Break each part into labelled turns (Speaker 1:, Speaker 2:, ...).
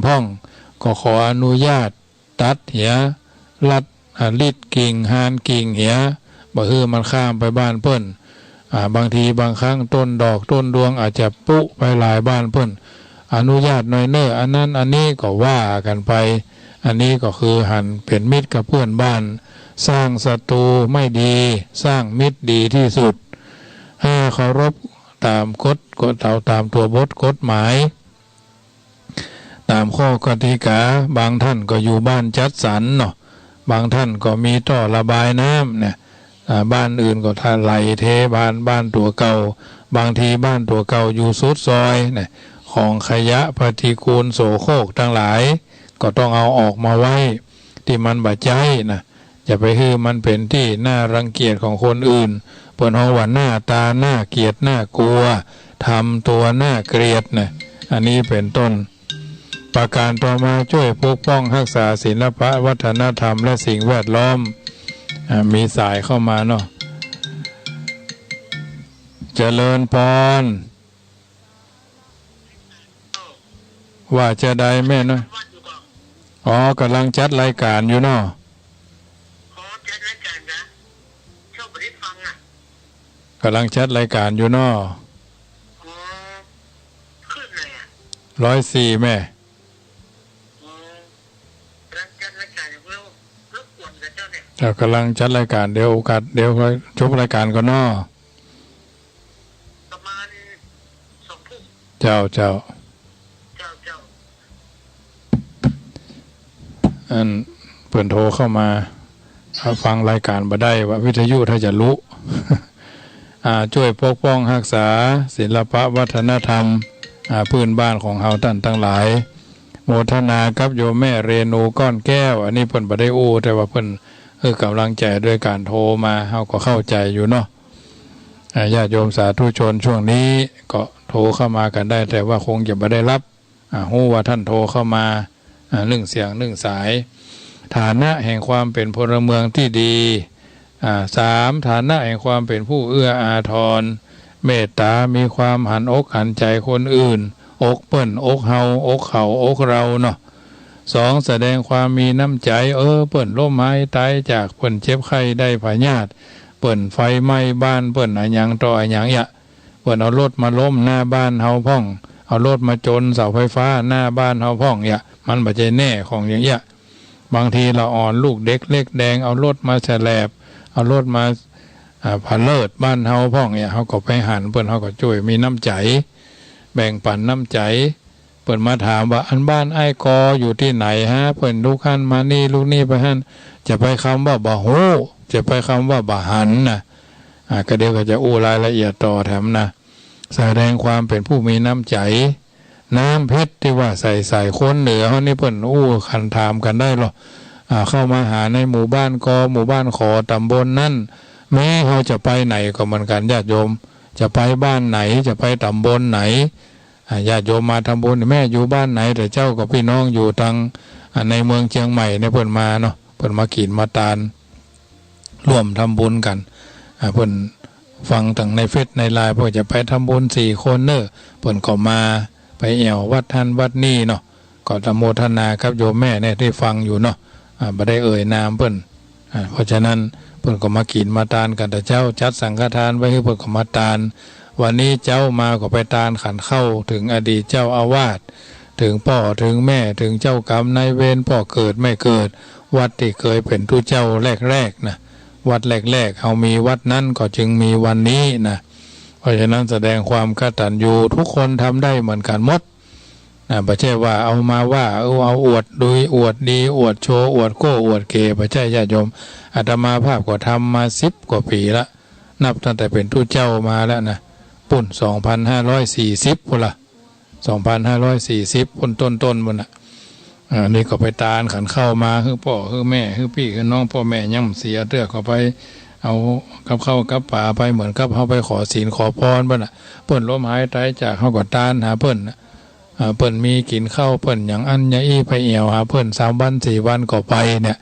Speaker 1: พ่องก็ขออนุญาตตัดเหียลัดลิดกิ่งหานกิ่งเหียบ่ฮือมันข้ามไปบ้านเพิ่นบางทีบางครั้งต้นดอกต้นดวงอาจจะปุไปหลายบ้านเพิ่นอนุญาตหน่อยเน้ออันนั้นอันนี้ก็ว่ากันไปอันนี้ก็คือหันเป็นมิตรกับเพื่อนบ้านสร้างศัตรูไม่ดีสร้างมิตรดีที่สุดให้เคารพตามกฎตามตัวบทกฎหมายตามข้อกติกาบางท่านก็อยู่บ้านจัดสรรเนาะบางท่านก็มีท่อระบายน้ำเนี่ยบ้านอื่นก็ท่าไหลเทบ้านตัวเก่าบางทีบ้านตัวเก่าอยู่สุดซอยเนี่ยของขยะปฏิกูลโสโครกทั้งหลายก็ต้องเอาออกมาไว้ที่มันบาดใจนะอย่าไปให้มันเป็นที่น่ารังเกียจของคนอื่นเปิดห้องว่าหน้าตาหน้าเกลียดหน้ากลัวทำตัวหน้าเกลียดนะอันนี้เป็นต้นประการต่อมาช่วยปกป้องรักษาศิลปะวัฒนธรรมและสิ่งแวดล้อมมีสายเข้ามาเนาะเจริญพรว่าจะได้แม่เนาะอ๋อกำลังจัดรายการอยู่เนาะกำลังจัดรายการอยู่เนาะ104แม่กำลังจัดรายการเดี๋ยวโอกาสเดี๋ยวจบรายการก็นอประมาณ2 ทุ่มเจ้าอันเปิ่นโทรเข้ามาฟังรายการบ่ได้ว่าวิทยุถ้าจะรู้ ช่วยปกป้องรักษาศิลปะวัฒนธรรมพื้นบ้านของเฮาท่านทั้งหลายโมทนากับโยมแม่เรนูก้อนแก้วอันนี้เพิ่นบ่ได้อู้แต่ว่าเพิ่นกำลังใจด้วยการโทรมาเฮาก็เข้าใจอยู่เนาะญาติโยมสาธุชนช่วงนี้ก็โทรเข้ามากันได้แต่ว่าคงจะไม่ได้รับฮู้ว่าท่านโทรเข้ามา1 เสียง 1 สายฐานะแห่งความเป็นพลเมืองที่ดี3ฐานะแห่งความเป็นผู้เอื้ออาทรเมตตามีความหันอกหันใจคนอื่นอกเปิ้นอกเฮาอกเขาอกเราเนาะ2แสดงความมีน้ำใจเปิ้นล้มหายตายจากเปิ้นเจ็บไข้ได้พยาธิเปิ้นไฟไหม้บ้านเปิ้นอะหยังต่ออะหยังยะเปิ้นเอารถมาล้มหน้าบ้านเฮาพ่องเอารถมาจนเสาไฟฟ้าหน้าบ้านเฮาพ่องยะมันบ่ใช่แน่ของอย่างยะบางทีเราอ่อนลูกเด็กเล็กแดงเอารถมาแฉลบเอารถมาพะเลิดบ้านเฮาพ่องเนี่ยเฮาก็ไปหันเปิ้นเฮาก็ช่วยมีน้ำใจแบ่งปันน้ำใจเปิ้นมาถามว่าอันบ้านไอ้กออยู่ที่ไหนฮะเปิ้นลูกขันมานี่ลูกนี่ไปหันจะไปคำว่าบ่โหจะไปคำว่าบ่หันนะก็เดี๋ยวก็จะอู้รายละเอียดต่อแถมนะแสดงความเป็นผู้มีน้ำใจน้ำเพชรที่ว่าใส่คนเหนือเฮานี่เปิ้นอู้คันถามกันได้หรอเข้ามาหาในหมู่บ้านกอหมู่บ้านขอตำบลนั่นแม้เขาจะไปไหนก็เหมือนกันญาติโยมจะไปบ้านไหนจะไปตำบลไหนญาติโยมมาทำบุญแม่อยู่บ้านไหนแต่เจ้ากับพี่น้องอยู่ทางในเมืองเชียงใหม่เนี่ยเพิ่นมาเนาะเพิ่นมาขีดมาตาลร่วมทำบุญกันเพิ่นฟังตั้งในเฟซในไลน์เพิ่นจะไปทำบุญ4 คนเนอะเพิ่นก็มาไปแอววัดท่านวัดนี่เนาะก็อนุโมทนาครับโยมแม่เนี่ยที่ฟังอยู่เนาะบ่ได้เอ่ยนามเพิ่นเพราะฉะนั้นเพิ่นก็มาขีดมาตาลกันแต่เจ้าจัดสังฆทานไว้ให้เพิ่นก็มาตาลวันนี้เจ้ามาก็ไปตาลขันเข้าถึงอดีตเจ้าอาวาสถึงพ่อถึงแม่ถึงเจ้ากรรมนายเวรพ่อเกิดไม่เกิดวัดที่เคยเป็นทุเจ้าแรกนะวัดแรกเอามีวัดนั้นก็จึงมีวันนี้นะเพราะฉะนั้นแสดงความกตัญญูทุกคนทำได้เหมือนกันหมดไม่ใช่ว่าเอามาว่าเอาอวดดูอวดดีอวดโชว์อวดโก้อวดเกไม่ใช่ญาติโยมอาตมาภาพก็ทำมา10 กว่าปีละนับตั้งแต่เป็นทุเจ้ามาแล้วนะปุ่น2540พุ่นละ2540พุ่นต้นพุ่นน่ะนี่ก็ไปตาลขันเข้ามาคือพ่อคือแม่คือพี่คือน้องพ่อแม่ย่ำเสียเตื้อเข้าไปเอากับเข้ากับป่าไปเหมือนกับเขาไปขอศีลขอพรพุ่นน่ะเปิ้นล้มหายตายจากเขาก็ตาลหาเปิ้นเปิ้นมีกินข้าวเปิ้นอย่างอันยาอี้ไปเอี่ยวหาเปิ้น3 วัน 4 วันก็ไปเนี่ย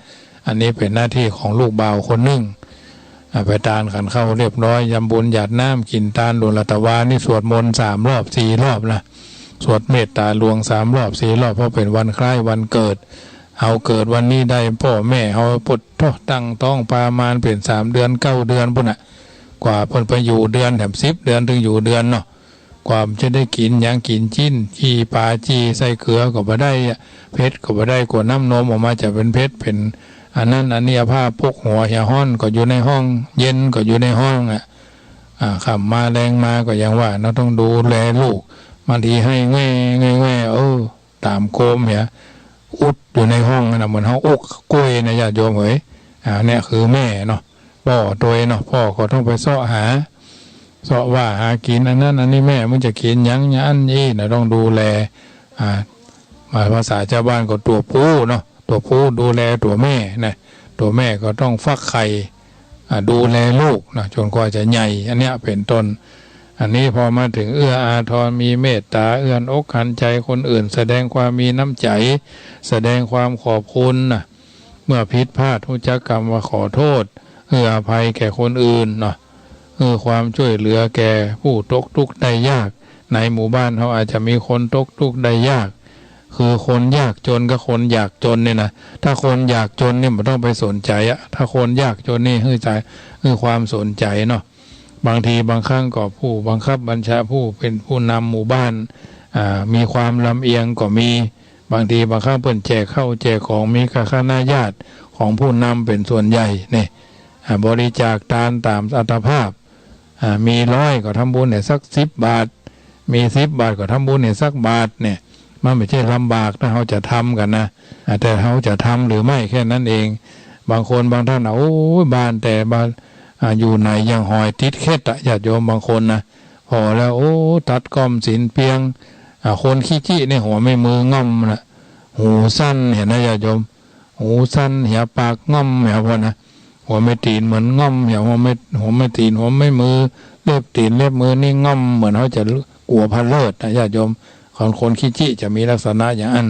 Speaker 1: อันนี้เป็นหน้าที่ของลูกบ่าวคนหนึ่งไปตาลขันเข้าเรียบร้อยยำบุญหยาดน้ำกินตาลหลวงรัตวานี่สวดมนต์3 รอบ 4 รอบนะ สวดเมตตาหลวง3 รอบ 4 รอบเพราะเป็นวันคล้ายวันเกิดเอาเกิดวันนี้ได้พ่อแม่เอาปุดตั้งต้องประมาณเป็น3 เดือน 9 เดือนพุ่นน่ะกว่าเพิ่นไปอยู่เดือนแถม10 เดือนถึงอยู่เดือนเนาะกว่าจะได้กินหยังกินจิ้นจีปลาจีใส่เกลือก็บ่ได้เพชรก็บ่ได้กว่าน้ำนมออกมาจะเป็นเพชรเป็นอันนั้นอันนี้ผ้าพกหัวเหี่ยห้อนก็อยู่ในห้องเย็นก็อยู่ในห้องขับมาแรงมาก็ยังว่าเราต้องดูแลลูกบางทีให้แง่ตามโคมเนี่ยอุดอยู่ในห้องนะเหมือนห้องอุกกล้วยนะญาติโยมเอ๋ยเนี่ยคือแม่เนาะพ่อตัวเนาะพ่อก็ต้องไปเสาะหาว่าหากินอันนั้นอันนี้แม่มึงจะกินยังอันนี้นะต้องดูแลมาภาษาชาวบ้านก็ตัวผู้เนาะตัวผู้ดูแลตัวแม่นะตัวแม่ก็ต้องฟักไข่ดูแลลูกนะจนกว่าจะใหญ่อันเนี้ยเป็นต้นอันนี้พอมาถึงเอื้ออาทรมีเมตตาเอื้อนอกหันใจคนอื่นแสดงความมีน้ำใจแสดงความขอบคุณนะเมื่อผิดพลาดรู้จักกรรมว่าขอโทษเอื้ออภัยแก่คนอื่นเนาะความช่วยเหลือแก่ผู้ตกทุกข์ได้ยากในหมู่บ้านเขาอาจจะมีคนตกทุกข์ได้ยากคือคนยากจนกับคนอยากจนเนี่ยนะถ้าคนอยากจนเนี่ยมันต้องไปสนใจถ้าคนยากจนนี่คือความสนใจเนาะบางทีบางครั้งก็ผู้บังคับบัญชาผู้เป็นผู้นำหมู่บ้านมีความลำเอียงก็มีบางทีบางครั้งเปิ่นแจกข้าวแจกของมีคณะญาติของผู้นำเป็นส่วนใหญ่เนี่ยบริจาคทานตามอัตภาพมี100ก็ทำบุญเนี่ยสัก10 บาทมี10 บาทก็ทำบุญเนี่ยสักบาทเนี่ยมันไม่ใช่ลำบากถ้าเขาจะทำกันนะแต่เขาจะทำหรือไม่แค่นั้นเองบางคนบางท่านโอ้ยบ้านแต่บ้านอยู่ไหนยังหอยติดเคล็ดญาติโยมบางคนนะพอแล้วโอ้ตัดก้อมศีลเปียงคนขี้จี้ในหัวไม่มือง่อมนะหูสั้นเห็นนะญาติโยมหูสั้นเหี่ยปากง่อมเหี่ยพอนะหัวไม่ตีนเหมือนง่อมเหี่ยหัวไม่ตีนหัวไม่มือเล็บตีนเล็บมือนี่ง่อมเหมือนเขาจะกลัวพันเลิศนะญาติโยมคนขี้จี้จะมีลักษณะอย่างนั้น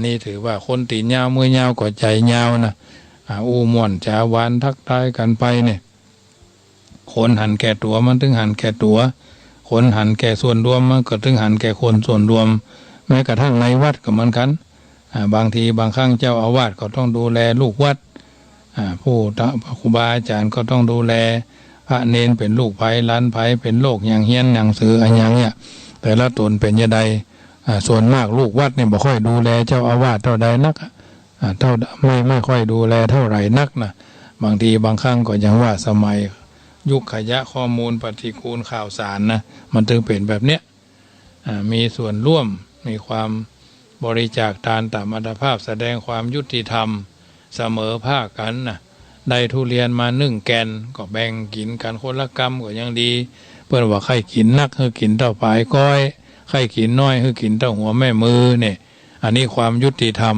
Speaker 1: นี่ถือว่าคนตีนยาวมือยาวก็ใจยาวนะอู้ม่วนจาหวานทักทายกันไปเนี่ยคนหันแก่ตัวมันถึงหันแก่ตัวคนหันแก่ส่วนรวมมันก็ถึงหันแก่คนส่วนรวมแม้กระทั่งในวัดก็เหมือนกันบางทีบางครั้งเจ้าอาวาสก็ต้องดูแลลูกวัดผู้ครูบาอาจารย์ก็ต้องดูแลพระเนนเป็นลูกไผ่ล้านไผ่เป็นโลกอย่างเฮียนอย่างสืออะไรอย่างเนี่ยแต่ละตนเป็นยาใดส่วนมากลูกวัดเนี่ยบ่ค่อยดูแลเจ้าอาวาสเท่าใดนักเท่าไม่ค่อยดูแลเท่าไหร่นักนะบางทีบางครั้งก็ยังว่าสมัยยุคขยะข้อมูลปฏิกูลข่าวสารนะมันถึงเป็นแบบเนี้ยมีส่วนร่วมมีความบริจาคทานตามอัตภาพแสดงความยุติธรรมเสมอภาคกันนะได้ทุเรียนมา1 แกนก็แบ่งกินกันคนละกำก็ยังดีเพื่อนว่าใครกินนักคือกินเท่าปลายก้อยใครกินน้อยคือกินเท่าหัวแม่มือเนี่ยอันนี้ความยุติธรรม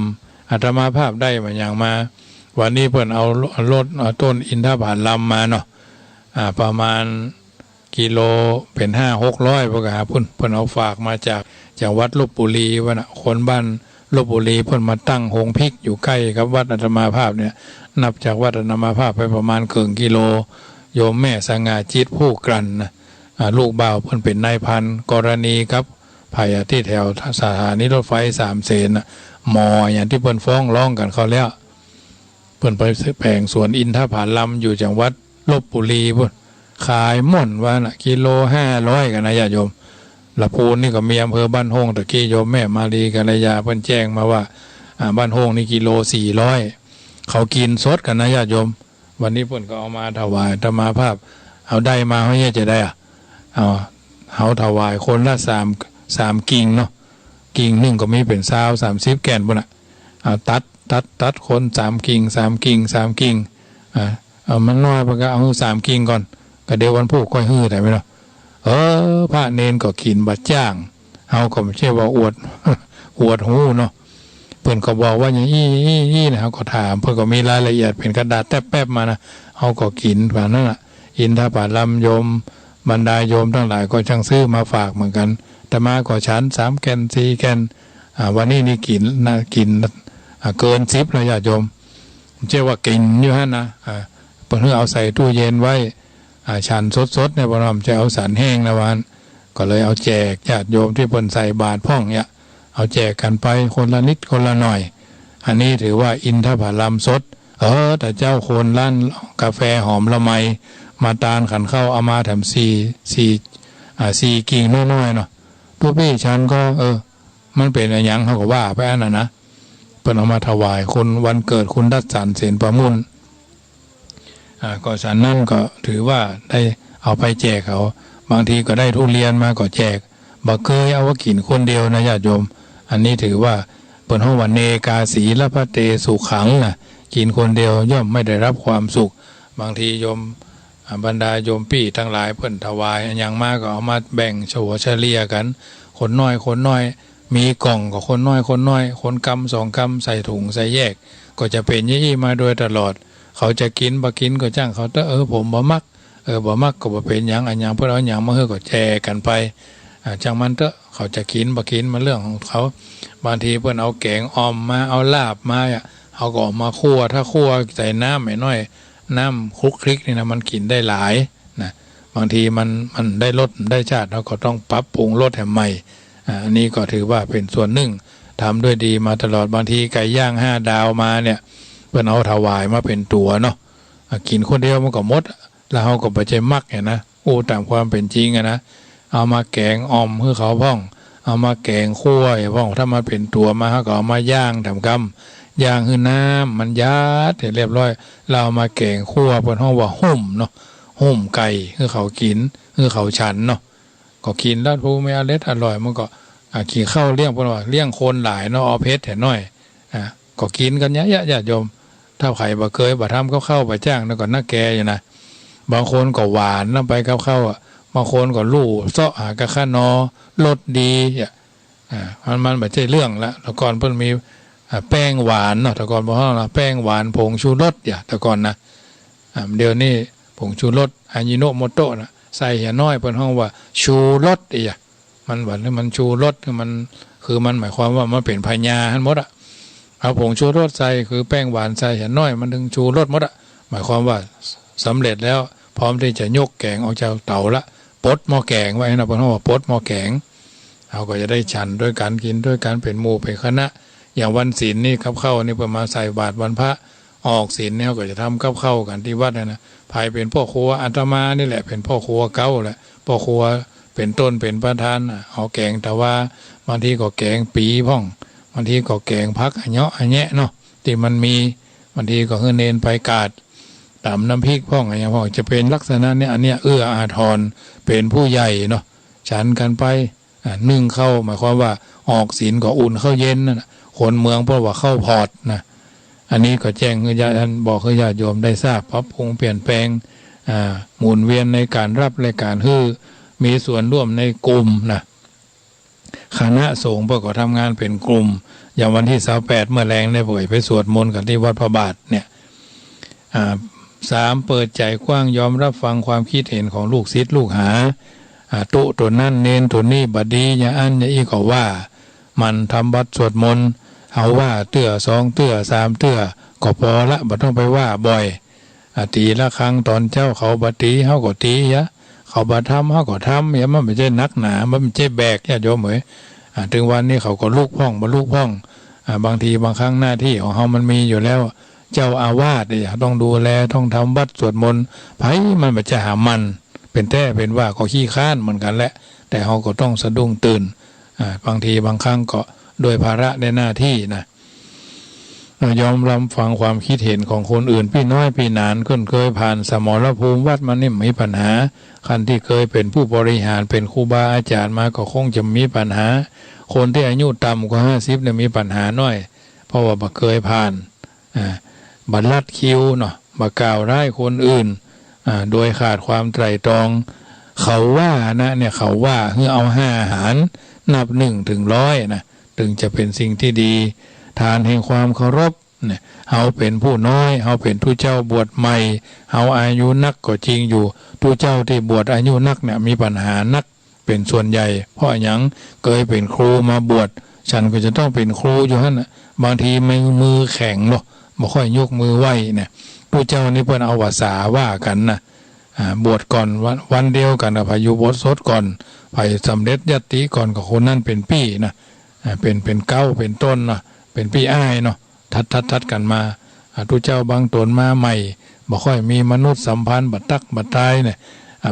Speaker 1: อาตมาภาพได้มาอย่างมาวันนี้เพื่อนเอารถต้นอินทผลัมมาเนาะประมาณกิโลเป็น500-600ประกาศเพื่อนเอาฝากมาจากวัดลพบุรีวะนะคนบ้านลพบุรีเพื่อนมาตั้งโฮงพริกอยู่ใกล้กับวัดอาตมาภาพเนี่ยนับจากวัดอาตมาภาพไปประมาณเกือบกิโลโยมแม่สง่าจิตผู้กลั่นนะลูกบ่าวเพื่อนเป็นนายพันกรณีครับภัยที่แถวสถานีรถไฟ3 เสนหมออย่างที่เพื่อนฟ้องร้องกันเขาแล้วเพื่อนไปแปลงสวนอินทผลัมอยู่จังหวัดลพบุรีเพื่อนขายหม่อนว่านะกิโล500กันนะญาติโยมละพูนนี่ก็มีอำเภอบ้านโฮงตะกี้โยมแม่มาลีกัลยาเพื่อนแจ้งมาว่าบ้านโฮงนี่กิโล400เขากินสดกันนะญาติโยมวันนี้เพื่อนก็เอามาถวายธรรมาภาพเอาได้มาเขาจะได้เอาถวายคนละ3 กิ่งเนาะกิ่งหนึ่งก็มีเป็น30 แก่นปุ่นตัดคน3 กิ่งเอามันน้อยไปก็เอา3 กิ่งก่อนก็เดี๋ยววันพุธค่อยฮื้อได้ไหมเนาะพระเนนก็ขินบัดจ้างเอาก็ไม่ใช่ว่าอวดหูเนาะเพิ่นก็บอกว่าอย่างนี้นะเขาก็ถามเพิ่นก็มีรายละเอียดเป็นกระดาษแป๊บๆมานะเขาก็ขินแบบนั้นอินทผลัมโยมบรรดาโยมทั้งหลายก็ช่างซื้อมาฝากเหมือนกันแต่มาก็ฉัน3 แกน4 แกนวันนี้นี่กินเกิน10แล้วญาติโยมไม่ใช่ว่ากินอยู่ฮะนะเพิ่นเอาใส่ตู้เย็นไว้ฉันสดๆในบ่นอมจะเอาสารแห้งนะวัน ก็เลยเอาแจกญาติโยมที่เพิ่นใส่บาตรพ่องเนี่ยเอาแจกกันไปคนละนิดคนละหน่อยอันนี้ถือว่าอินทผลัมสดแต่เจ้าโคนร้านกาแฟหอมละไมมาตาลขันเข้าเอามาทำสี่กิ่งน้อยๆเนาะตัวพี่ฉันก็มันเป็นอะไรยังเขาก็ว่าไปอันนั้นนะเพิ่นเอามาถวายคนวันเกิดคุณดัชสันเสนประมุนก็ฉันนั่นก็ถือว่าได้เอาไปแจกเขาบางทีก็ได้ทุเรียนมาก็แจกบ่เคยเอาว่ากินคนเดียวนะญาติโยมอันนี้ถือว่าเปิ้นเฮาว่าเนกาสีละพะเตสุขังนะกินคนเดียวย่อมไม่ได้รับความสุขบางทีโยมบรรดาโยมพี่ทั้งหลายเพิ่นถวายอย่างมากก็เอามาแบ่งเฉลี่ยกันคนน้อยมีกล่องกับคนน้อยคนกำ2 กำใส่ถุงใส่แยกก็จะเป็นยี่มาโดยตลอดเขาจะกินบ่กินก็จ้างเขาผมบ่มักบ่มักก็บ่เป็นหยังอันหยังเพิ่นเอาหยังมาเฮอก็แชร์กันไปจังมันเขาจะกินบ่กินมันเรื่องของเขาบางทีเพิ่นเอาแกงอ่อมมาเอาลาบมาเอาก็มาคั่วถ้าคั่วใส่น้ำไม่น้อยน้ำคลุกคลิกนี่นะมันกินได้หลายนะบางทีมันได้รสได้ชาติเราก็ต้องปรับปรุงรสให้ใหม่อันนี้ก็ถือว่าเป็นส่วนหนึ่งทำด้วยดีมาตลอดบางทีไก่ย่าง5 ดาวมาเนี่ยเพิ่นเอาถวายมาเป็นตัวเนาะกินคนเดียวมันก็หมดแล้วเขาก็บ่ใจมักเนี่ยนะตามความเป็นจริงนะเอามาแกงอ่อมให้เขาพ่องเอามาแกงคั่วพ่องถ้ามาเป็นตัวมาเขาก็เอามาย่างทำกำย่างคือน้ำมันยัดเสร็จเรียบร้อยเราเอามาแกงคั่วเพิ่นห้องว่าหุ่มเนาะหุ่มไก่คือเขากินคือเขาฉันเนาะก็กินแล้วผู้ไม่อร่อยมันก็กินข้าวเลี้ยงเพิ่นว่าเลี้ยงคนหลายเนาะเอาเพชรแถน้อยก็กินกันเยอะๆญาติโยมถ้าใครบ่เคยบ่ทำเข้าไปจ้างแล้วก็น่าแกอยู่นะบางคนก็หวานนำไปเข้าบางคนก็ลู่เซาะหากะข้านอรสดีมันบ่ใช่เรื่องละแต่ก่อนเพิ่นมีแป้งหวานเนาะแต่ก่อนบ่ฮ้อนะแป้งหวานผงชูรสแต่ก่อนนะเดี๋ยวนี้ผงชูรสอายิโนโมโตะนะใส่เหี่ยน้อยเพิ่นฮ้องว่าชูรสมันหวานมันชูรสคือมันหมายความว่ามันเป็นพญาทั้งหมดเอาผงชูรสใส่คือแป้งหวานใส่เหี่ยน้อยมันถึงชูรสหมดหมายความว่าสำเร็จแล้วพร้อมที่จะยกแกงออกจากเตาละปดหม้อแกงไว้นะเพิ่นว่าปดหม้อแกงเราก็จะได้ฉันด้วยการกินด้วยการเป็นหมู่เป็นคณะอย่างวันศีลนี่กับข้าวนี่เพิ่นมาใส่บาตรวันพระออกศีลเนี่ยก็จะทำกับข้าวกันที่วัดนะภายเป็นพ่อครัวอาตมานี่แหละเป็นพ่อครัวเก่าแหละพ่อครัวเป็นต้นเป็นประธานเอาแกงแต่ว่าบางทีก็แกงปีพ่องบางทีก็แกงพักอันเนาะอันแยะเนาะที่มันมีบางทีก็คือเนนไปกาดตำน้ำพริกพ่องอะไรพ่องจะเป็นลักษณะเนี่ยอันเนี้ยอาทรเป็นผู้ใหญ่เนาะฉันกันไปนึ่งเข้าหมายความว่าออกศีลก็อุ่นเข้าเย็นนะคนเมืองเพราะว่าเข้าพอร์ตนะอันนี้ก็แจ้งให้ญาติบอกให้ญาติโยมได้ทราบปรับปรุงเปลี่ยนแปลงหมุนเวียนในการรับรายการมีส่วนร่วมในกลุ่มนะคณะสงฆ์ประกอบทำงานเป็นกลุ่มอย่างวันที่28เมื่อแรงได้ไปสวดมนต์กันที่วัดพระบาทเนี่ย3เปิดใจกว้างยอมรับฟังความคิดเห็นของลูกศิษย์ลูกหาตุตัวนั่นเนนตัวนี้บดีอย่าอันอย่าอีก็ว่ามันทำบัดสวดมนต์เอาว่าเตื้อ2เตื้อ3เตื้อก็พอละบ่ต้องไปว่าบ่อยตีละครั้งตอนเจ้าเขาบ่ตีเฮาก็ตีเขาบ่ทำเฮาก็ทำมันไม่ใช่นักหนามันไม่ใช่แบกญาติโยมเหมยถึงวันนี้เขาก็ลูกพ่องบ่ลูกพ่องบางทีบางครั้งหน้าที่ของเฮามันมีอยู่แล้วเจ้าอาวาสต้องดูแลต้องทำวัดสวดมนต์ไผมันบ่จะหามันเป็นแท้เป็นว่าก็ขี้ค้านเหมือนกันแหละแต่เฮาก็ต้องสะดุ้งตื่นบางทีบางครั้งก็โดยภาระในหน้าที่นะยอมรับฟังความคิดเห็นของคนอื่นพี่น้อยพี่นานเคยผ่านสมรภูมิวัดมันนี่มีปัญหาคันที่เคยเป็นผู้บริหารเป็นครูบาอาจารย์มาก็คงจะมีปัญหาคนที่อายุต่ำกว่า50เนี่ยมีปัญหาน้อยเพราะว่าบ่เคยผ่านบัดลัดคิวเนาะบ่กล่าวร้ายคนอื่นโดยขาดความไตร่ตรองเขาว่านะเนี่ยเขาว่าคือเอา5อาหารนับ1ถึง100นะถึงจะเป็นสิ่งที่ดีทานแห่งความเคารพเนี่ยเฮาเป็นผู้น้อยเฮาเป็นผู้เจ้าบวชใหม่เฮาอายุนักก็จริงอยู่ผู้เจ้าที่บวชอายุนักเนี่ยมีปัญหานักเป็นส่วนใหญ่เพราะหยังเคยเป็นครูมาบวชฉันก็จะต้องเป็นครูอยู่หั่นน่ะบางทีมือแข็งเนาะบ่ค่อยยกมือไหวเนี่ยผู้เจ้านี่เพิ่นเอาภาษาว่ากันนะบวชก่อนวันเดียวกันพายุบทสดก่อนพ ไปสำเร็จญาติก่อนกับคนนั้นเป็นพี่นะเป็นเก้าเป็นต้นนะเป็นพี่อ้ายเนาะทัดกันมาทุเจ้าบางตนมาใหม่บ่ค่อยมีมนุษย์สัมพันธ์บัดตักบัดตายเนี่ย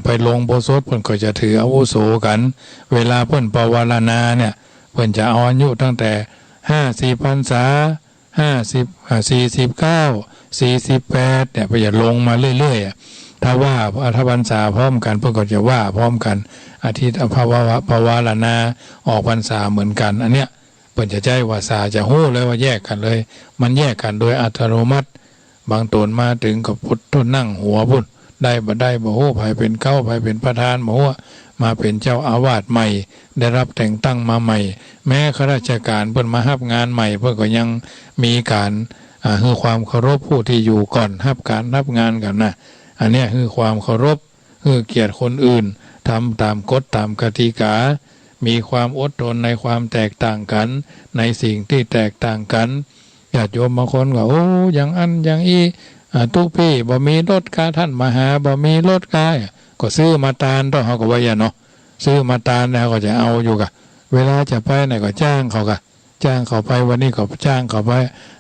Speaker 1: ไปลงโบสถเพิ่นก็จะถืออาวุโสกันเวลาเพิ่นปวารณาเนี่ยเพิ่นจะเอาอายุตั้งแต่50 พรรษา50 49 48เนี่ยไปจะลงมาเรื่อยๆถ้าว่าถ้าพรรษาพร้อมกันเพิ่นก็จะว่าพร้อมกันอาทิตย์ปวารณาออกพรรษาเหมือนกันอันเนี้ยเพิ่นจะใจว่าสาจะฮู้เลยว่าแยกกันเลยมันแยกกันโดยอัตโนมัติบางตนมาถึงกับพุทธนั่งหัวพุ่นได้บ่ฮู้ไผเป็นเก้าไผเป็นประธานบ่ฮู้มาเป็นเจ้าอาวาสใหม่ได้รับแต่งตั้งมาใหม่แม้ข้าราชการเพิ่นมารับงานใหม่เพิ่นก็ยังมีการคือความเคารพผู้ที่อยู่ก่อนรับงานกันนะอันเนี้ยคือความเคารพคือเกียรติคนอื่นทำตามกฎตามกติกามีความอดทนในความแตกต่างกันในสิ่งที่แตกต่างกันญาติโยมบางคนก็โอ้อย่างอันอย่างอีทุกพี่บ่มีรถกาท่านมาหาบ่มีรถกาก็ซื้อมาตานต้องเขาก็ว่าอย่างเนาะซื้อมาตานแล้วก็จะเอาอยู่กะเวลาจะไปไหนก็จ้างเขากะจ้างเขาไปวันนี้ก็จ้างเขาไป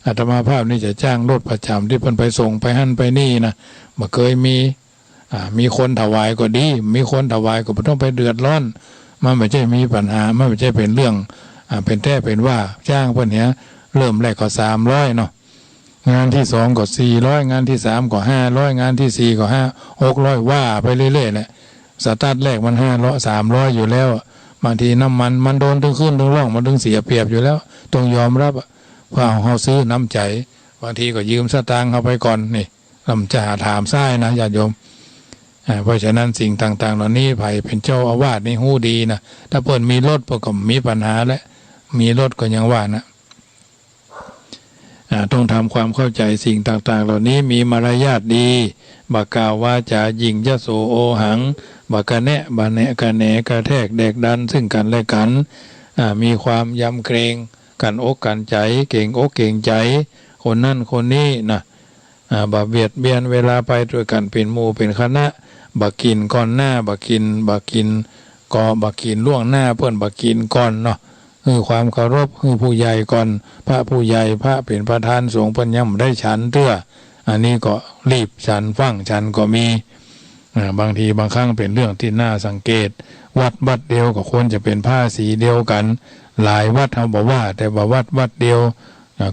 Speaker 1: อาตมาภาพนี่จะจ้างรถประจำที่เพิ่นไปส่งไปหั่นไปนี่นะบ่เคยมีคนถวายก็ดีมีคนถวายก็บ่ต้องไปเดือดร้อนมันไม่ใช่มีปัญหามันไม่ใช่เป็นเรื่องเป็นแท้เป็นว่าจ้างเพิ่นเนี้ยเริ่มแรกก็300เนาะงานที่2ก็400งานที่3ก็500งานที่4ก็600ว่าไปเรื่อยๆแหละสตาร์ทแรกมัน500 300อยู่แล้วบางทีน้ำมันโดนถึงขึ้นถึงร่องมันถึงเสียเปรียบอยู่แล้วต้องยอมรับว่าเฮาซื้อน้ำใจบางทีก็ยืมสตางค์เขาไปก่อนนี่ลำจะถามซ้ายนะญาติโยมเพราะฉะนั้นสิ่งต่างๆเหล่านี้ไผเป็นเจ้าอาวาสนี่ฮู้ดีนะถ้าเพิ่นมีรถก็มีปัญหาและมีรถก็ยังว่านะต้องทำความเข้าใจสิ่งต่างๆเหล่านี้มีมารยาทดีบักกล่าวว่าจะยิงยโสโอหังบักกะแนะบะแนะกะแหนกระแทกแดกดันซึ่งกันและกันมีความยำเกรงกันอกกันใจเก่งอกเก่งใจคนนั่นคนนี้นะบ่เบียดเบียนเวลาไปด้วยกันเป็นหมู่เป็นคณะบักกินก่อนหน้าบักกินก็บักกินล่วงหน้าเพื่อนบักกินก่อนเนาะคือความเคารพคือผู้ใหญ่ก่อนพระผู้ใหญ่พระเป็นประธานสงฆ์เพิ่นยังไม่ได้ฉันเตื้ออันนี้ก็รีบฉันฟังฉันก็มีบางทีบางครั้งเป็นเรื่องที่น่าสังเกตวัดเดียวก็ควรจะเป็นผ้าสีเดียวกันหลายวัดเขาบอกว่าแต่ว่าวัดเดียว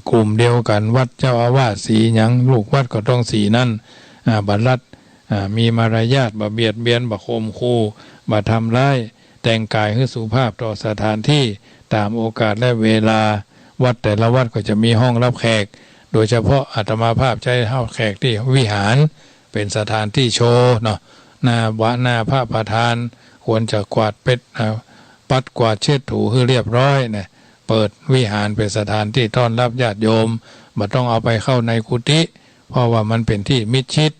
Speaker 1: กลุ่มเดียวกันวัดเจ้าอาวาสสีหยังลูกวัดก็ต้องสีนั่นบัดรัดมีมารยาทบ่เบียดเบียนบ่ข่มขู่บ่ทำร้ายแต่งกายให้สุภาพต่อสถานที่ตามโอกาสและเวลาวัดแต่ละวัดก็จะมีห้องรับแขกโดยเฉพาะอาตมาภาพใช้ห้องแขกที่วิหารเป็นสถานที่โชว์เนาะหน้าพระประธานควรจะกวาดปัดกวาดเช็ดถูให้เรียบร้อยเนี่ยเปิดวิหารเป็นสถานที่ต้อนรับญาติโยมบ่ต้องเอาไปเข้าในกุฏิเพราะว่ามันเป็นที่มิดชิด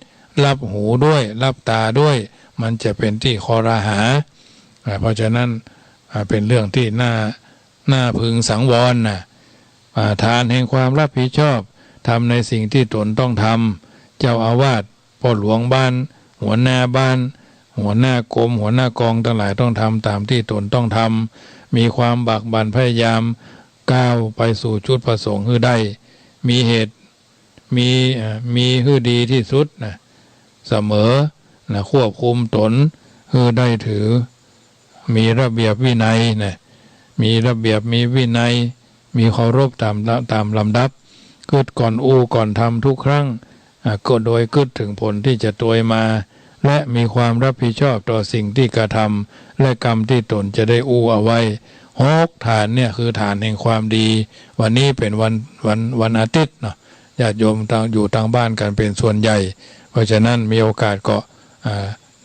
Speaker 1: รับหูด้วยรับตาด้วยมันจะเป็นที่คอรหาเพราะฉะนั้นเป็นเรื่องที่น่าพึงสังวรนะทานแห่งความรับผิดชอบทำในสิ่งที่ตนต้องทำเจ้าอาวาสพ่อหลวงบ้านหัวหน้าบ้านหัวหน้ากรมหัวหน้ากองทั้งหลายต้องทำตามที่ตนต้องทำมีความบากบั่นพยายามก้าวไปสู่จุดประสงค์ให้ได้มีเหตุมีให้ดีที่สุดนะเสมอนะควบคุมตนให้ได้ถือมีระเบียบวินัยนะมีระเบียบมีวินัยมีเคารพตามลำดับกึดก่อนก่อนทำทุกครั้งก็โดยกึดถึงผลที่จะตวยมาและมีความรับผิดชอบต่อสิ่งที่กระทำและกรรมที่ตนจะได้เอาไว้ฐานเนี่ยคือฐานแห่งความดีวันนี้เป็นวันอาทิตย์เนาะญาติโยมอยู่ทางบ้านกันเป็นส่วนใหญ่เพราะฉะนั้นมีโอกาสก็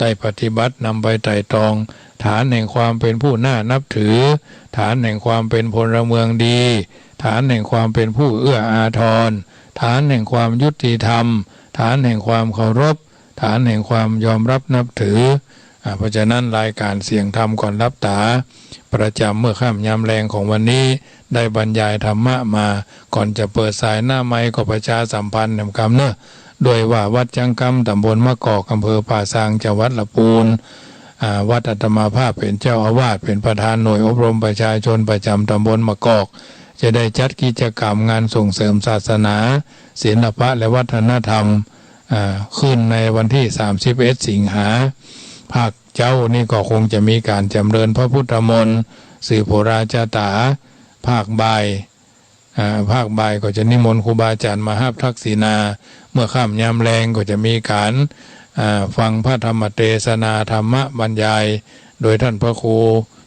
Speaker 1: ได้ปฏิบัตินำไปไต่ตรองฐานแห่งความเป็นผู้น่านับถือฐานแห่งความเป็นพลเมืองดีฐานแห่งความเป็นผู้เอื้ออาทรฐานแห่งความยุติธรรมฐานแห่งความเคารพฐานแห่งความยอมรับนับถือเพราะฉะนั้นรายการเสียงธรรมก่อนรับตาประจำเมื่อค่ำยามแรงของวันนี้ได้บรรยายธรรมะมาก่อนจะเปิดสายหน้าไมค์ก็ประชาสัมพันธ์แห่งกรรมเนอะโดยว่าวัดจังกำตำบลมะกอกอำเภอป่าซางจังหวัดลำพูน วัดอาตมาภาพเป็นเจ้าอาวาสเป็นประธานหน่วยอบรมประชาชนประจำตำบลมะกอกจะได้จัดกิจกรรมงานส่งเสริมศาสนาศิลปะและวัฒนธรรมขึ้นในวันที่31สิงหาภาคเจ้านี่ก็คงจะมีการจำเริญพระพุทธมนต์สื่อโพราชาตาภาคบ่ายก็จะนิมนต์ครูบาอาจารย์มาฮับทักษิณาเมื่อค่ำยามแรงก็จะมีการฟังพระธรรมเทศนาธรรมบรรยายโดยท่านพระครู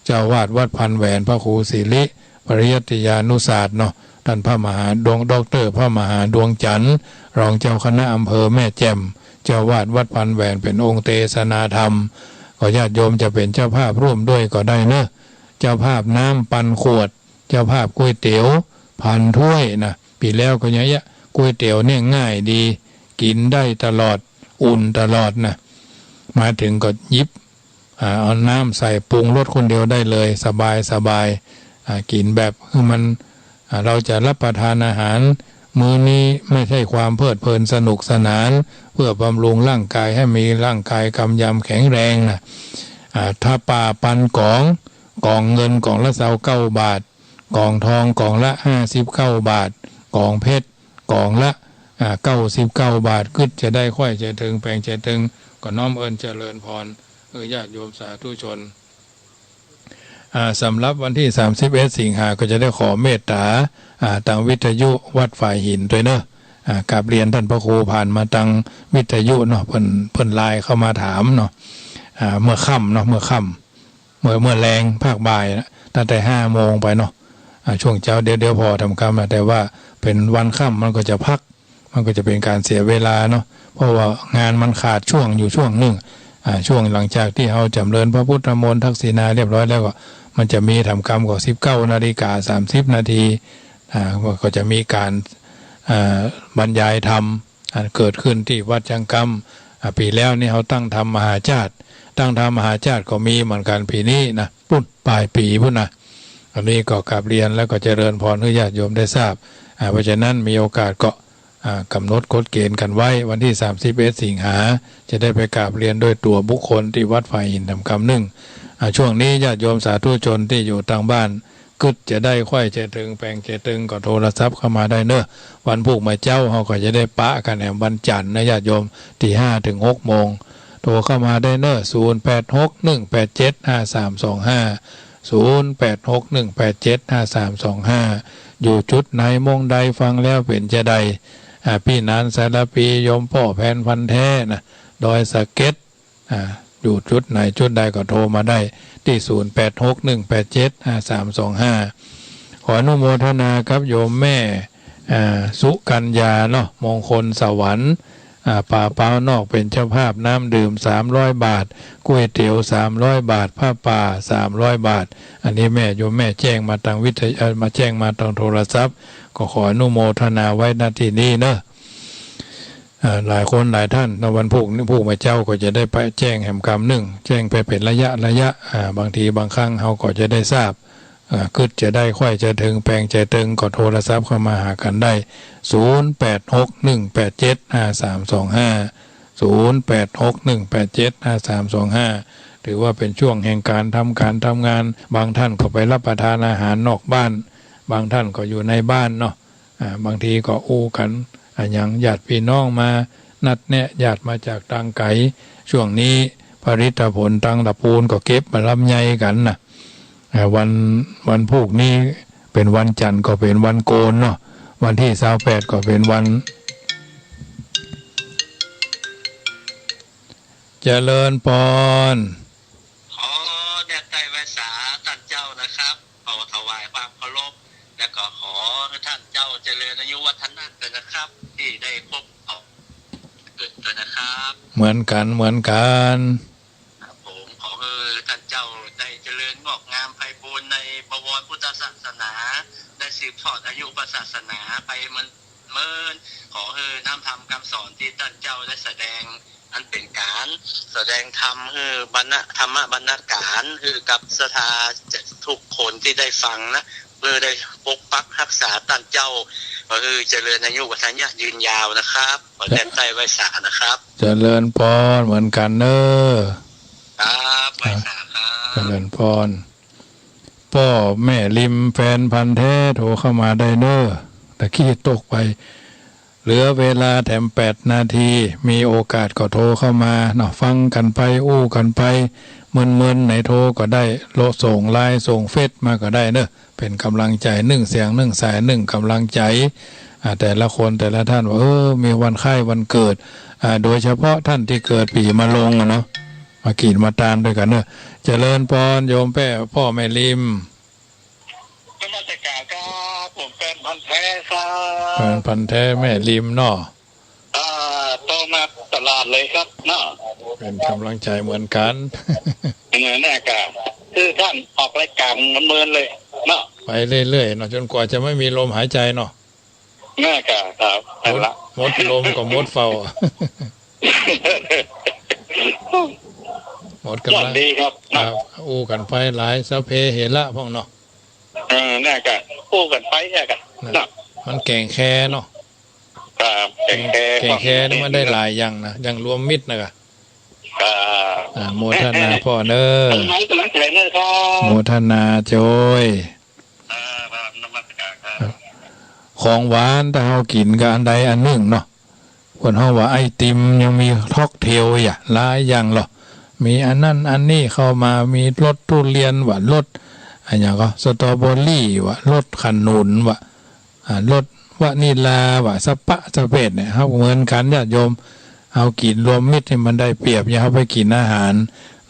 Speaker 1: เจ้าวาดวัดพันแหวนพระครูศิริปริยัติยานุศาสตร์เนาะท่านพระมหาดวงด็อกเตอร์พระมหาดวงจันทร์รองเจ้าคณะอำเภอแม่แจ่มเจ้าวาดวัดพันแหวนเป็นองค์เทศนาธรรมก็ญาติโยมจะเป็นเจ้าภาพร่วมด้วยก็ได้เนอะเจ้าภาพน้ำปันขวดเจ้าภาพก๋วยเตี๋ยวพันถ้วยนะปีแล้วก็อย่างเงี้ยก๋วยเตี๋ยวเนี่ยง่ายดีกินได้ตลอดอุ่นตลอดนะมาถึงก็ยิบเอาน้ำใส่ปรุงรสคนเดียวได้เลยสบายกินแบบคือมันเราจะรับประทานอาหารมื้อนี้ไม่ใช่ความเพลิดเพลินสนุกสนานเพื่อบำรุงร่างกายให้มีร่างกายกำยำแข็งแรงนะถ้าป่าปันกองเงินกองละ29 บาทกองทองกองละ59 บาทกองเพชรกองละ99 บาทขึ้นจะได้ค่อยจะถึงแปลงจะถึงก็น้อมเอิญเจริญพรญาติโยมสาธุชนสำหรับวันที่31สิงหาก็จะได้ขอเมตตาทางวิทยุวัดฝ่ายหินด้วยเนอะกราบเรียนท่านพระครูผ่านมาทางวิทยุเนาะเพิ่นไลน์เข้ามาถามเนาะเมื่อค่ำเนาะเมื่อแรงภาคบ่ายนะตั้งแต่5 โมงไปเนาะช่วงเช้าเดี๋ยวพอทำกรรมแต่ว่าเป็นวันค่ำมันก็จะพักมันก็จะเป็นการเสียเวลาเนาะเพราะว่างานมันขาดช่วงอยู่ช่วงหนึ่งช่วงหลังจากที่เขาจำเริญพระพุทธมนต์ทักษิณาเรียบร้อยแล้วก็มันจะมีทำกรรมกว่า19:30 นาทีก็จะมีการบรรยายธรรมเกิดขึ้นที่วัดจังกรรมปีแล้วนี่เขาตั้งธรรมมหาชาติก็มีเหมือนกันปีนี้นะปุ่นปลายปีพุ่นนะอันนี้ก็กราบเรียนแล้วก็เจริญพรให้ญาติโยมได้ทราบเพราะฉะนั้นมีโอกาสก็กำหนดกฎเกณฑ์กันไว้วันที่31สิงหาจะได้ไปกราบเรียนด้วยตัวบุคคลที่วัดฝ่ายหินทำคำนึ่งช่วงนี้ญาติโยมสาธุชนที่อยู่ทางบ้านกึดจะได้ค่อยจะถึงแปลงจะตึงก็โทรศัพท์เข้ามาได้เนอะวันพุธมาเจ้าเขาก็จะได้ปะกันแหมวันจันทร์นะญาติโยมที่5 ถึง 6 โมงโทรเข้ามาได้เนอะ0861875325 อยู่จุดไหนมงใดฟังแล้วเป็นจะใดพี่นานสารปียมพ่อแผ่นพันแท้นะดอยสะเก็ดอยู่จุดไหนจุดใดก็โทรมาได้ที่0861875325ขออนุโมทนาครับโยมแม่สุกัญญาเนาะมงคลสวรรค์ป่าเป้านอกเป็นเจ้าภาพน้ำดื่ม300 บาทก๋วยเตี๋ยว300 บาทผ้าป่า300 บาทอันนี้โยมแม่แจ้งมาทางวิทยุมาแจ้งมาทางโทรศัพท์ก็ขออนุโมทนาไว้ณที่นี้เนอะหลายคนหลายท่านในวันพุธมาเจ้าก็จะได้ไปแจ้งแห่งกรรมหนึ่งแจ้งไปเป็นระยะบางทีบางครั้งเขาก็จะได้ทราบคือจะได้ค่อยจะถึงแปลงใจตึงก็โทรศัพท์เข้ามาหากันได้0861875325ถือว่าเป็นช่วงแห่งการทำงานบางท่านก็ไปรับประทานอาหารนอกบ้านบางท่านก็อยู่ในบ้านเนาะบางทีก็อู้กันอย่างญาติพี่น้องมานัดแนะญาติมาจากต่างไกลช่วงนี้ผลิตผลตังตะปูนก็เก็บมาลำไยกันนะวันพุธนี้เป็นวันจันทร์ก็เป็นวันโกนเนาะวันที่28ก็เป็นวันเจริญพร
Speaker 2: ขอแด่ใจไว้สาท่านเจ้านะครับขอถวายความเคารพและก็ขอให้ท่านเจ้าเจริญอายุวัฒนะด้วยนะครับที่ได้พบเกิดด้วยนะครับ
Speaker 1: เหมือนกัน
Speaker 2: ผมขอให้ท่านเจ้าได้เจริญงอกงามไพบูลย์ในบวรพุทธศาสนาได้สืบทอดอายุศาสนาไปเมินขอให้น้ำธรรมคำสอนที่ท่านเจ้าได้แสดงอันเป็นการแสดงธรรมคือธรรมบรรณาการคือกับศรัทธาทุกคนที่ได้ฟังนะเพื่อได้ปกปักรักษาท่านเจ้าก็คือเจริญอายุวัฒนะยืนยาวนะครับขอแด่ใจไว้สานะครับ
Speaker 1: เจริญพรเหมือนกันเนอะ
Speaker 2: ครับไหว้สาครั
Speaker 1: เจ
Speaker 2: บ
Speaker 1: ริญพรพ่อแม่ริมแฟนพันธุ์แท้โทรเข้ามาได้เนอตะขี้ตกไปเหลือเวลาแถม8 นาทีมีโอกาสก็โทรเข้ามาเนาะฟังกันไปอู้กันไปเมินไหนโทรก็ได้โลส่งไลน์ส่งเฟซมาก็ได้เนอะเป็นกำลังใจ1 เสียง1 สาย1 กำลังใจแต่ละคนแต่ละท่านว่ามีวันคล้ายวันเกิดโดยเฉพาะท่านที่เกิดปีมะโรงเนาะมากีดมาตานด้วยกันเนอะเจริญพรโยมแป้พ่อแม่ริม
Speaker 2: ก็มาแต่กาครับผมแฟนพันธุ์แท้ครั
Speaker 1: แฟน
Speaker 2: บ
Speaker 1: พันธุ์แท้แม่ริมเนาะ
Speaker 2: โตมาตลาดเลยครับเนาะ
Speaker 1: เป็นกำลังใจเหมือนกัน
Speaker 2: เหมือนแน่กาคือท่านออกรายการเมินเลยเนาะ
Speaker 1: ไปเรื่อยๆเนาะจนกว่าจะไม่มีลมหายใจเนาะ
Speaker 2: แน่กาครับนั่นละ
Speaker 1: หมดลมก็หมดเฝ้า หมด
Speaker 2: ยอก
Speaker 1: ำ
Speaker 2: ด
Speaker 1: ลัง
Speaker 2: ดีครับ
Speaker 1: ครั
Speaker 2: เนาะ
Speaker 1: บอู้กันไปหลายสะเพเหระพ่องเนาะ
Speaker 2: แน่กาพูดกันไปแน่กาเนาะ
Speaker 1: มันแก่งแค่เนาะ
Speaker 2: ครับแก่งแค่
Speaker 1: แก่งแค่นี่มันได้หลายอย่างนะอย่างรวมมิตรนะกะ
Speaker 2: ครับ
Speaker 1: โมทนาพ่อเนอ
Speaker 2: ต้นไม้กำลังใจเนอครับ
Speaker 1: โมทนาโจย
Speaker 2: ครับนมัสการครับ
Speaker 1: ของหวานถ้าเฮากินกับอันใดอันหนึ่งเนาะคนเฮาว่าไอติมยังมีท็อกเทลอย่าหลายอย่างหรอมีอันนั้นอันนี้เข้ามามีรสทุเรียนว่ารสอันอย่างก็สตรอเบอรี่ว่ารสขนุนว่ารสวานิลาว่าสปะสเปดเนี่ยเฮาเหมือนกันญาติโยมเอากินรวมมิตรให้มันได้เปรียบอย่าเฮาไปกินอาหาร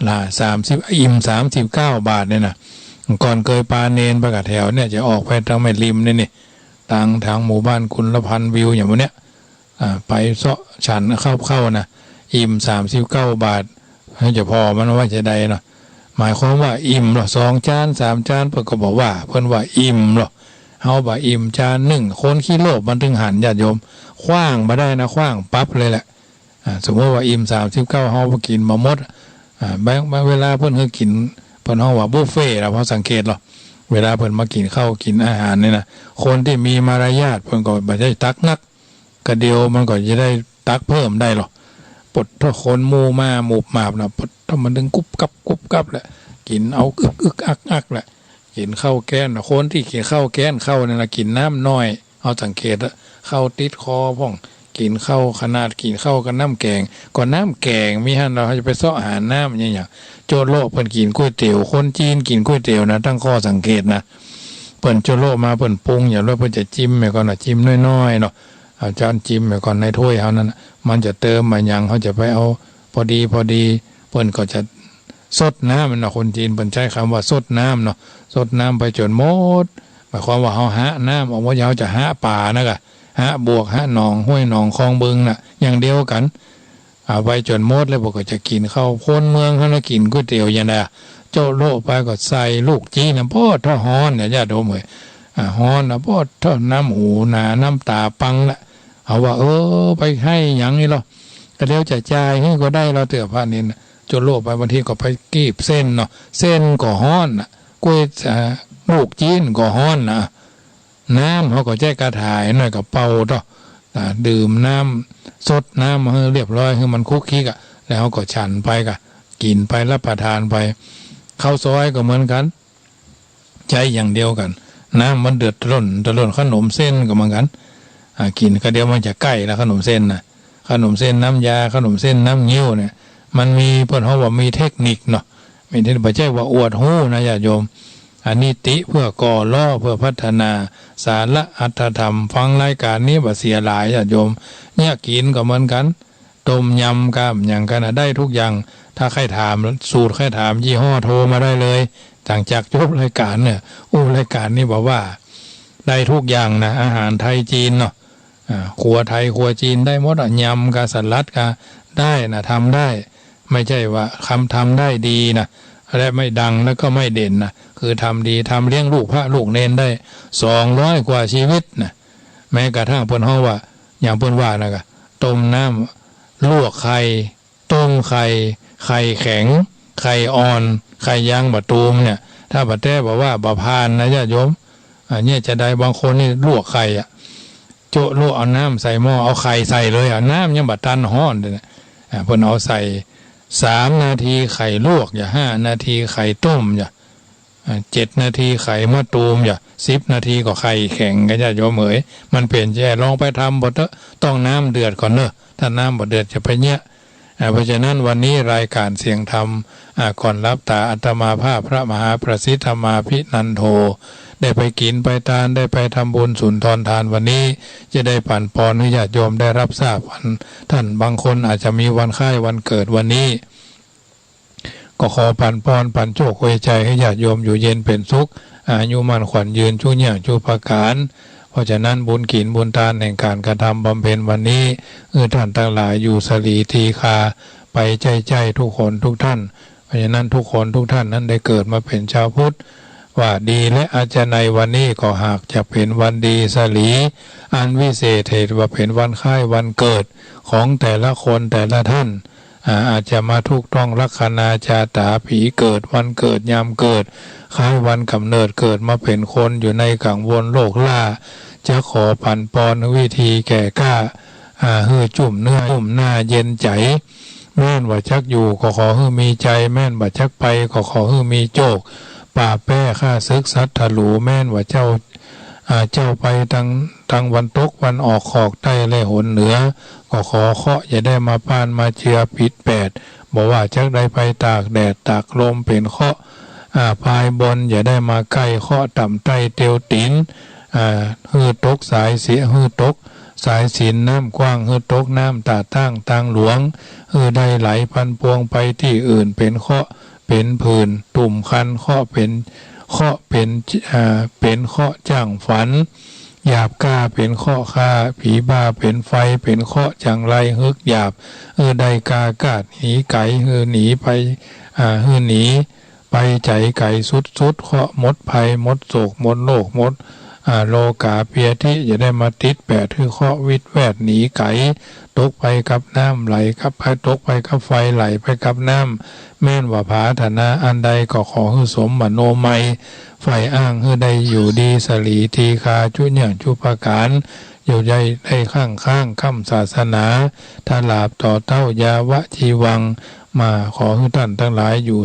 Speaker 1: ละ30อิ่ม39 บาทเนี่ยนะก่อนเคยปาเนนประกาศแถวเนี่ยจะออกไปทางแม่ริมนี่ทางหมู่บ้านคุณละพันวิวอย่างพวกเนี้ยไปเสาะฉันเข้านะอิ่ม39 บาทให้จะพอมันว่าจะได้เนาะหมายความว่าอิ่มหรอ2 จาน 3 จานเพิ่นก็บอกว่าเพิ่นว่าอิ่มหรอเฮาบ่อิ่มจานหนึ่งคนขี้โลภมันถึงหันญาติโยมขว้างมาได้นะขว้างปั๊บเลยแหละสมมติว่าอิ่ม39เฮาบ่กินบ่หมดบางเวลาเพิ่นคือกินเพิ่นเฮาว่าบุฟเฟ่ต์เราพอสังเกตหรอเวลาเพิ่นมากินข้าวกินอาหารนี่นะคนที่มีมารยาทเพิ่นก็บ่ได้ตักนักกระเดียวมันก็จะได้ตักเพิ่มได้หรอปดถ้าคนหมู่มาหมู่หมาบนะปดถ้ามันดึงกุบกับแหละกินเอาอึกอักแหละกินข้าวแกนคนที่กินข้าวแกนข้าวนั่นน่ะกินน้ำน้อยเอาสังเกตอะข้าวติดคอพ่องกินข้าวขนาดกินข้าวกับน้ำแกงก่อนน้ำแกงมีหั่นเราจะไปเสาะหาน้ำอย่างโจโลเพิ่นกินก๋วยเตี๋ยวคนจีนกินก๋วยเตี๋ยวนะตั้งข้อสังเกตนะเพิ่นโจโลมาเพิ่นปรุงอย่างว่าเพิ่นจะจิ้มไปก่อนน่ะจิ้มน้อยๆเนาะเอาจานจิ้มไปก่อนในถ้วยเฮานั้นมันจะเติมมาอย่างเขาจะไปเอาพอดีเพิ่นก็จะสดน้ำมันเนาะคนจีนเพิ่นใช้คำว่าสดน้ำเนาะสดน้ำไปจนหมดหมายความว่าเฮาหาน้ำออกมาเฮาจะหาป่านะกะหาบวกหาหนองห้วยหนองคลองบึงน่ะอย่างเดียวกันเอาไปจนหมดแล้วบอกก็จะกินข้าวคนเมืองเขาแล้วกินก๋วยเตี๋ยวอย่างใดโจโลไปก็ใส่ลูกจีนนะพ่อถ้าฮ้อนเนี่ยญาติโยมเอ้ยฮ้อนนะพ่อถ้าน้ำหูหนาน้ำตาปังละเอาว่าไปให้หยังนี่หรอก็เดี๋ยวจะจ่ายให้ก็ได้เราเตือพระนินโจโลไปบางทีก็ไปกีบเส้นเนาะเส้นก็ฮ้อนน่ะกล้วยลูกจีนก็ฮ้อนนะน้ำเขาก็แจกกระถ่ายหน่อยกับเป่าต่อดื่มน้ำสดน้ำให้เรียบร้อยให้มันคุกคิกแล้วก็ฉันไปกะกินไปรับประทานไปข้าวซอยก็เหมือนกันใจอย่างเดียวกันน้ำมันเดือดร้อนขนมเส้นก็เหมือนกันกินก็เดียวมันจะใกล้แล้วขนมเส้นนะขนมเส้นน้ำยาขนมเส้นน้ำเงี้ยวเนี่ยมันมีเพื่อนเขาว่ามีเทคนิคเนาะไม่ได้บอกใช่ว่าอวดหู้นะญาติโยมอันนี้ติเพื่อก่อล่อเพื่อพัฒนาสาระอัตธรรมฟังรายการนี้บ่เสียหลายญาติโยมเนี่ยกินก็เหมือนกันต้มยำกับอย่างกันได้ทุกอย่างถ้าใครถามสูตรใครถามยี่ห้อโทรมาได้เลยหลังจากจบรายการเนี่ยรายการนี้บอกว่าได้ทุกอย่างนะอาหารไทยจีนเนาะครัวไทยครัวจีนได้หมดยำกับสลัดกับได้นะทำได้ไม่ใช่ว่าคำทำได้ดีนะและไม่ดังแล้วก็ไม่เด่นนะคือทำดีทำเลี้ยงลูกพระลูกเนนได้200 กว่าชีวิตนะแม้กระทั่งเพิ่นเฮาว่าอย่างเพิ่นว่านะก็ต้มน้ำลวกไข่ต้มไข่แข็งไข่อ่อนไข่ยางบะตูมเนี่ยถ้าบะแต้บอกว่าบะพานนะญาติโยมเนี่ยจะได้บางคนนี่ลวกไข่โจะลวกเอาน้ำใส่หม้อเอาไข่ใส่เลยน้ำยังบะตันฮ้อนเลยนะเพิ่นเอาใส่ 3 นาทีไข่ลวกอย่า5 นาทีไข่ต้มอย่า7 นาทีไข่มะตูมอย่า10 นาทีก็ไข่แข็งก็จะโยมเหมยมันเปลี่ยนแย่ลองไปทำบทต้องน้ำเดือดก่อนเนอะถ้าน้ำบดเดือดจะไปเนี้ยเพราะฉะนั้นวันนี้รายการเสียงธรรมก่อนรับตาอาตมาภาพพระมหาประสิทธมาภินันโทได้ไปกินไปทานได้ไปทำบุญสุนทรทานวันนี้จะได้ปั่นปอนให้ญาติโยมได้รับทราบวันท่านบางคนอาจจะมีวันคล้ายวันเกิดวันนี้ก็ขอปั่นปอนปั่นโชคไว้ใจให้ญาติโยมอยู่เย็นเป็นสุขอายุมั่นขวัญยืนชูเนี่ยชูประการเพราะฉะนั้นบุญกินบุญทานแห่งการกระทำบำเพ็ญวันนี้ท่านทั้งหลายอยู่สลีทีคาไปใจทุกคนทุกท่านเพราะฉะนั้นทุกคนทุกท่านนั้นได้เกิดมาเป็นชาวพุทธว่าดีและอาจจะในวันนี้ก็หากจะเป็นวันดีสลีอันวิเศษเหตุว่าเป็นวันคล้ายวันเกิดของแต่ละคนแต่ละท่านอาจจะมาทุกต้องลัคนาจาตาผีเกิดวันเกิดยามเกิดคล้ายวันกำเนิดเกิดมาเป็นคนอยู่ในกังวลโลกล่าจะขอปั่นปอนวิธีแก่กล้าจุ่มเนื้อจุ่มหน้าเย็นใจแม่นว่าจักอยู่ก็ขอให้มีใจแม่นว่าจักไปก็ขอให้มีโจกป่าแป้ข้าศึกสัตถลูแม่นว่าเจ้าไปทางวันตกวันออกขอกใต้และหนเหนือก็ขอเคาะอย่าได้มาปานมาเชือปิด8บอกว่าจักได้ไปตากแดดตากลมเป็นเคาะพายบนอย่าได้มาใกล้เคาะต่ำใต้เตียวตินฮือตกสายเสียฮือตกสายสินน้ำกว้างฮือตกน้ำตาตั้งตังหลวงฮือได้ไหลพันพวงไปที่อื่นเป็นเคาะเป็นผื่นตุ่มคันเคาะเป็นเคาะจ้างฝันหยาบกล้าเป็นเคาะคาผีบ้าเป็นไฟเป็นเคาะจังไรฮึกหยาบได้กากาดหนีไก่หนีไปหนีไปใจไก่สุดเคาะมดภัยมดโศกมดโลกมดโลกาเปียที่จะได้มาติด8คือเคาะวิดแวดหนีไก่ตกไปกับน้ำไหลกับไปตกไปกับไฟไหลไปกับน้ำแม่นว่าผาธนาอันใดก็ขอให้สมมโนไมไฟอ้างให้ได้อยู่ดีสลีทีคาจุเนี่ยจุปการอยู่ใจได้ข้างคำศาสนาถ้าลาบต่อเต้ายาวะจีวังมาขอให้ท่านทั้งหลายอยู่